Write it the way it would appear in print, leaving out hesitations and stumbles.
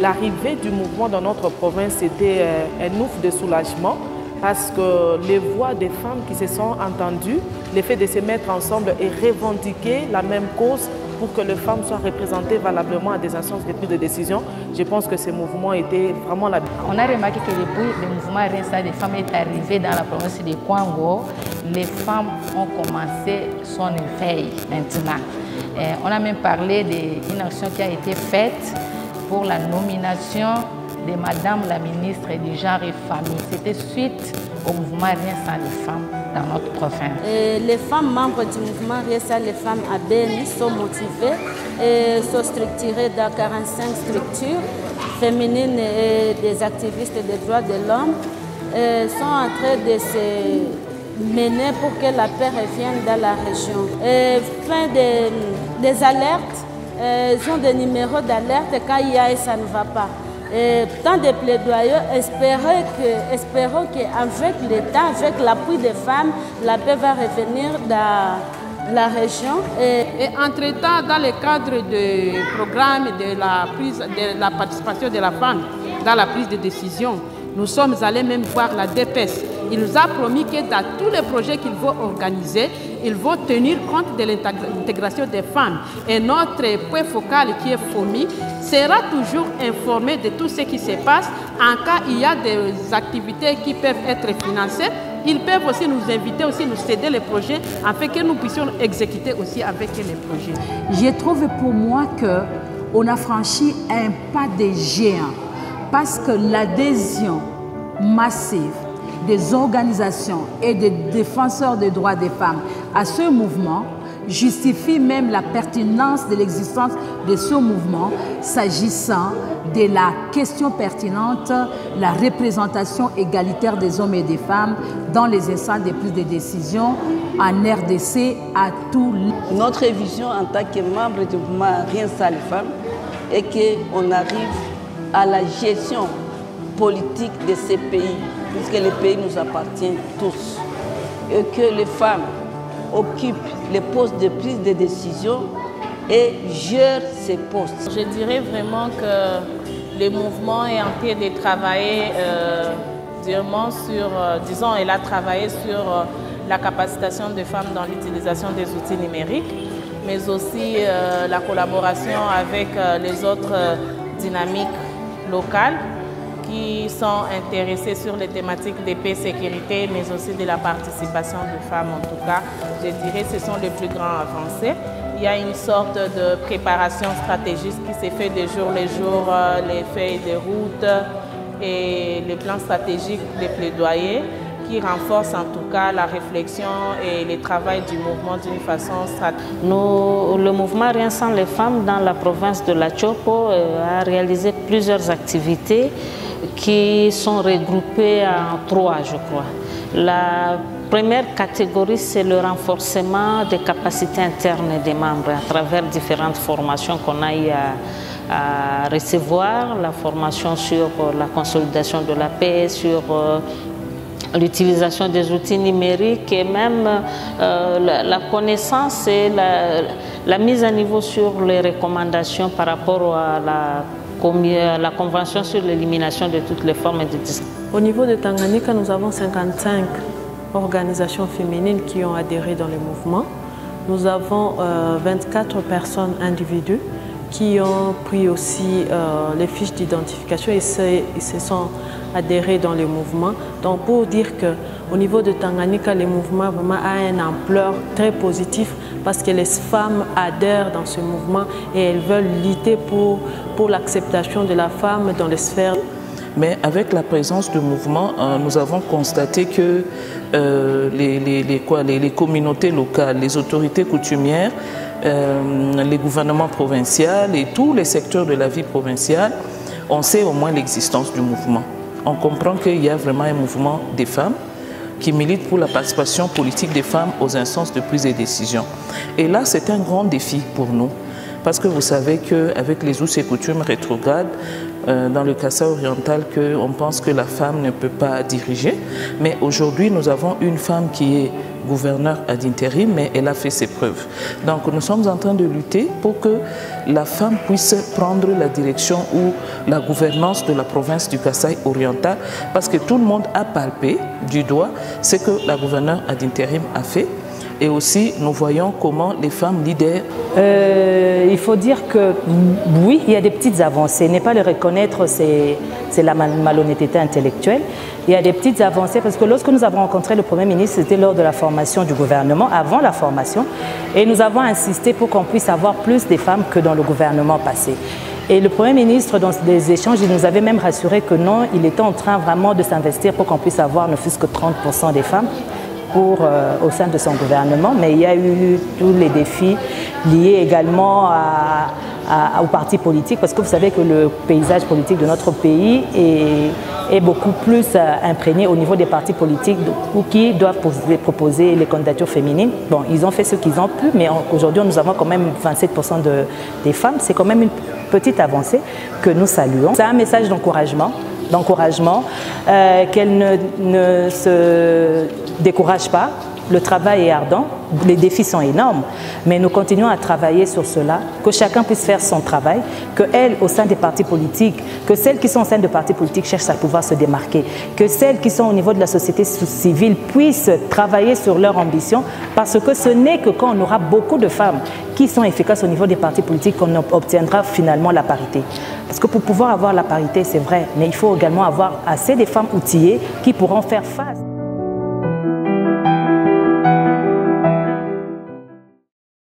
l'arrivée du mouvement dans notre province, c'était un ouf de soulagement parce que les voix des femmes qui se sont entendues, le fait de se mettre ensemble et revendiquer la même cause pour que les femmes soient représentées valablement à des instances de prise de décision, je pense que ce mouvement était vraiment la... On a remarqué que depuis le mouvement Rinsa des femmes est arrivé dans la province de Kwango, les femmes ont commencé son éveil maintenant. On a même parlé d'une action qui a été faite pour la nomination de Madame la ministre du Genre et Famille. C'était suite au mouvement Rien sans les femmes dans notre province. Les femmes membres du mouvement Rien sans les femmes à Beni sont motivées et sont structurées dans 45 structures féminines et des activistes des droits de l'homme sont en train de se mener pour que la paix revienne dans la région. Fin des alertes, ils ont des numéros d'alerte quand il y a et ça ne va pas. Tant de plaidoyers, espérons qu'avec l'État, avec l'appui des femmes, la paix va revenir dans la région. Et entre-temps, dans le cadre du programme de la participation de la femme dans la prise de décision, nous sommes allés même voir la DPS. Il nous a promis que dans tous les projets qu'il va organiser, il va tenir compte de l'intégration des femmes. Et notre point focal qui est FOMI sera toujours informé de tout ce qui se passe. En cas il y a des activités qui peuvent être financées, ils peuvent aussi nous inviter, aussi nous céder les projets afin que nous puissions exécuter aussi avec les projets. Je trouve pour moi qu'on a franchi un pas de géant parce que l'adhésion massive des organisations et des défenseurs des droits des femmes à ce mouvement justifie même la pertinence de l'existence de ce mouvement s'agissant de la question pertinente, la représentation égalitaire des hommes et des femmes dans les instances de prise de décision en RDC à tout. Notre vision en tant que membre du mouvement Rien sans les femmes est qu'on arrive à la gestion politique de ces pays, puisque les pays nous appartiennent tous, et que les femmes occupent les postes de prise de décision et gèrent ces postes. Je dirais vraiment que le mouvement est en train de travailler durement sur, disons, elle a travaillé sur la capacitation des femmes dans l'utilisation des outils numériques, mais aussi la collaboration avec les autres dynamiques locales qui sont intéressées sur les thématiques de paix et sécurité, mais aussi de la participation des femmes. En tout cas, je dirais que ce sont les plus grands avancées. Il y a une sorte de préparation stratégique qui s'est fait de jour en jour, les feuilles de route et les plans stratégiques des plaidoyers qui renforcent en tout cas la réflexion et le travail du mouvement d'une façon stratégique. Le mouvement Rien sans les femmes dans la province de la Chopo a réalisé plusieurs activités qui sont regroupées en 3, je crois. La première catégorie, c'est le renforcement des capacités internes des membres à travers différentes formations qu'on a eu à recevoir, la formation sur la consolidation de la paix, sur l'utilisation des outils numériques et même la connaissance et la mise à niveau sur les recommandations par rapport à la Convention sur l'élimination de toutes les formes de discrimination. Au niveau de Tanganyika, nous avons 55 organisations féminines qui ont adhéré dans le mouvement. Nous avons 24 personnes individuelles qui ont pris aussi les fiches d'identification et se sont adhérés dans le mouvement. Donc pour dire qu'au niveau de Tanganyika, le mouvement vraiment a une ampleur très positive parce que les femmes adhèrent dans ce mouvement et elles veulent lutter pour l'acceptation de la femme dans les sphères. Mais avec la présence du mouvement, nous avons constaté que les communautés locales, les autorités coutumières, les gouvernements provinciaux et tous les secteurs de la vie provinciale, on sait au moins l'existence du mouvement. On comprend qu'il y a vraiment un mouvement des femmes qui milite pour la participation politique des femmes aux instances de prise de décision. Et là, c'est un grand défi pour nous. Parce que vous savez qu'avec les us et coutumes rétrogrades, dans le Kassai oriental, on pense que la femme ne peut pas diriger. Mais aujourd'hui, nous avons une femme qui est gouverneur ad interim, mais elle a fait ses preuves. Donc nous sommes en train de lutter pour que la femme puisse prendre la direction ou la gouvernance de la province du Kasaï oriental, parce que tout le monde a palpé du doigt ce que la gouverneure ad interim a fait. Et aussi, nous voyons comment les femmes leaders... Il faut dire que oui, il y a des petites avancées. Ne pas les reconnaître, c'est la malhonnêteté intellectuelle. Il y a des petites avancées parce que lorsque nous avons rencontré le Premier ministre, c'était lors de la formation du gouvernement, avant la formation, et nous avons insisté pour qu'on puisse avoir plus de femmes que dans le gouvernement passé. Et le Premier ministre, dans des échanges, il nous avait même rassuré que non, il était en train vraiment de s'investir pour qu'on puisse avoir ne fût-ce que 30% des femmes au sein de son gouvernement, mais il y a eu tous les défis liés également aux partis politiques, parce que vous savez que le paysage politique de notre pays est beaucoup plus imprégné au niveau des partis politiques qui doivent proposer les candidatures féminines. Bon, ils ont fait ce qu'ils ont pu, mais aujourd'hui nous avons quand même 27% des femmes. C'est quand même une petite avancée que nous saluons. C'est un message d'encouragement, qu'elle ne se décourage pas. Le travail est ardent, les défis sont énormes, mais nous continuons à travailler sur cela, que chacun puisse faire son travail, qu'elles, au sein des partis politiques, que celles qui sont au sein des partis politiques cherchent à pouvoir se démarquer, que celles qui sont au niveau de la société civile puissent travailler sur leur ambition, parce que ce n'est que quand on aura beaucoup de femmes qui sont efficaces au niveau des partis politiques qu'on obtiendra finalement la parité. Parce que pour pouvoir avoir la parité, c'est vrai, mais il faut également avoir assez de femmes outillées qui pourront faire face.